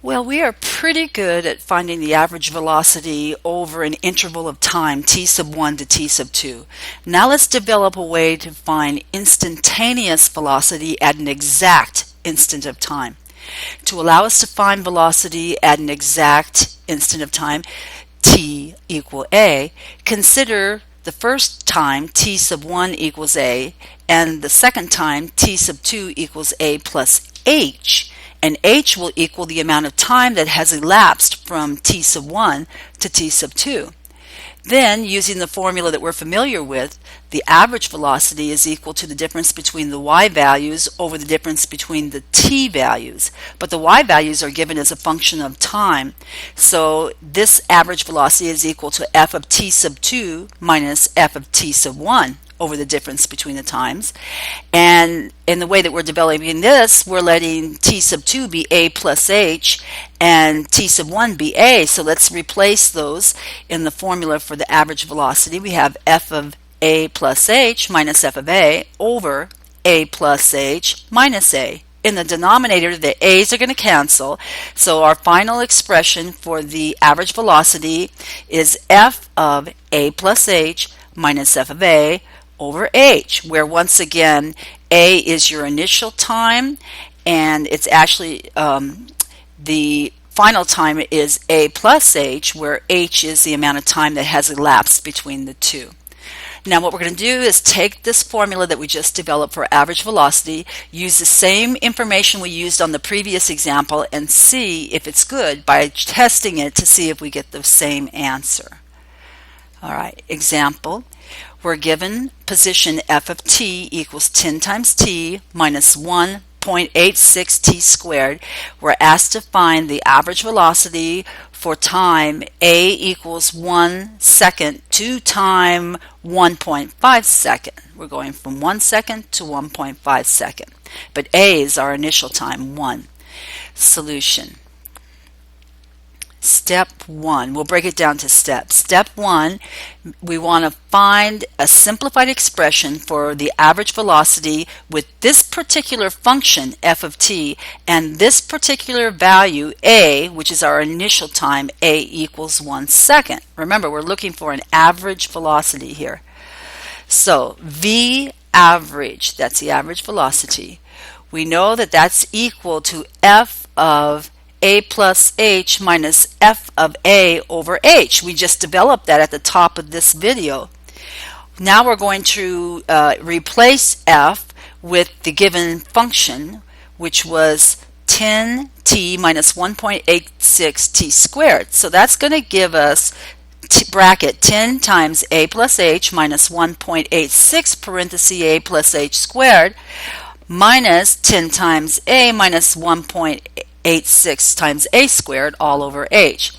Well, we are pretty good at finding the average velocity over an interval of time, t sub 1 to t sub 2. Now let's develop a way to find instantaneous velocity at an exact instant of time. To allow us to find velocity at an exact instant of time, t equal a, consider the first time t sub 1 equals a and the second time t sub 2 equals a plus h. And h will equal the amount of time that has elapsed from t sub 1 to t sub 2. Then, using the formula that we're familiar with, the average velocity is equal to the difference between the y values over the difference between the t values. But the y values are given as a function of time. So this average velocity is equal to f of t sub 2 minus f of t sub 1 over the difference between the times. And in the way that we're developing this, we're letting t sub 2 be a plus h and t sub 1 be a. So let's replace those in the formula for the average velocity. We have f of a plus h minus f of a over a plus h minus a. In the denominator, the a's are going to cancel. So our final expression for the average velocity is f of a plus h minus f of a over h, where once again a is your initial time and it's actually the final time is a plus h, where h is the amount of time that has elapsed between the two. Now what we're going to do is take this formula that we just developed for average velocity, use the same information we used on the previous example, and see if it's good by testing it to see if we get the same answer. Alright, example. We're given position f of t equals 10 times t minus 1.86 t squared. We're asked to find the average velocity for time a equals 1 second to time 1.5 second. We're going from 1 second to 1.5 second. But a is our initial time, 1. Solution. Step 1, we'll break it down to steps. Step 1, we want to find a simplified expression for the average velocity with this particular function, f of t, and this particular value, a, which is our initial time, a equals 1 second. Remember, we're looking for an average velocity here. So, v average, that's the average velocity. We know that that's equal to f of a plus h minus f of a over h. We just developed that at the top of this video. Now we're going to replace f with the given function, which was 10t minus 1.86 t squared. So that's going to give us bracket 10 times a plus h minus 1.86 parenthesis a plus h squared minus 10 times a minus 1.86 times a squared all over h.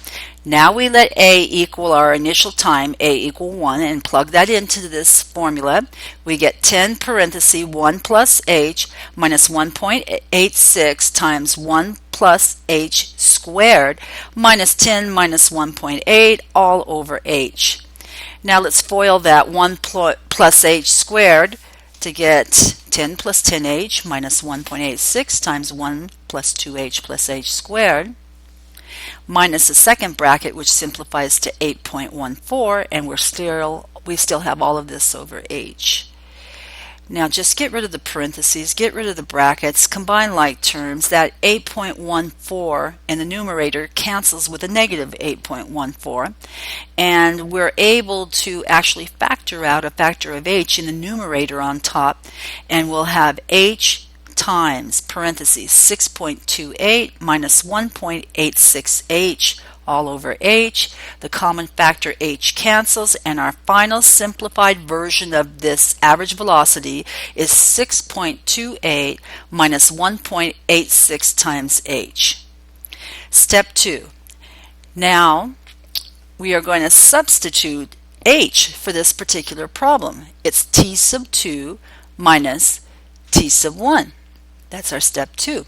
Now we let a equal our initial time, a equal 1, and plug that into this formula. We get 10 parenthesis 1 plus h minus 1.86 times 1 plus h squared minus 10 minus 1.8 all over h. Now let's FOIL that 1 plus h squared to get 10 plus 10h minus 1.86 times 1 plus 2h plus h squared minus the second bracket, which simplifies to 8.14, and we still have all of this over h. Now just get rid of the parentheses, get rid of the brackets, combine like terms. That 8.14 in the numerator cancels with a negative 8.14, and we're able to actually factor out a factor of h in the numerator on top, and we'll have h times parentheses 6.28 minus 1.86h all over h. The common factor h cancels, and our final simplified version of this average velocity is 6.28 minus 1.86 times h. Step 2. Now we are going to substitute h for this particular problem. It's t sub 2 minus t sub 1. That's our step 2.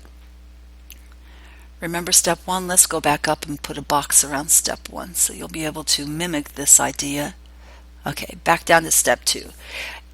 Remember step 1? Let's go back up and put a box around step 1 so you'll be able to mimic this idea. Okay, back down to step 2.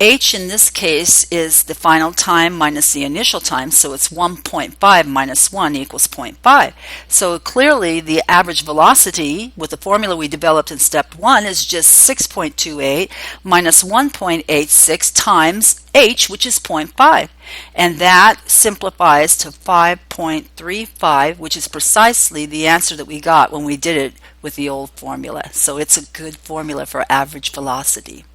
h in this case is the final time minus the initial time, so it's 1.5 minus 1 equals 0.5. So clearly the average velocity with the formula we developed in step 1 is just 6.28 minus 1.86 times h, which is 0.5. And that simplifies to 5.35, which is precisely the answer that we got when we did it with the old formula. So it's a good formula for average velocity.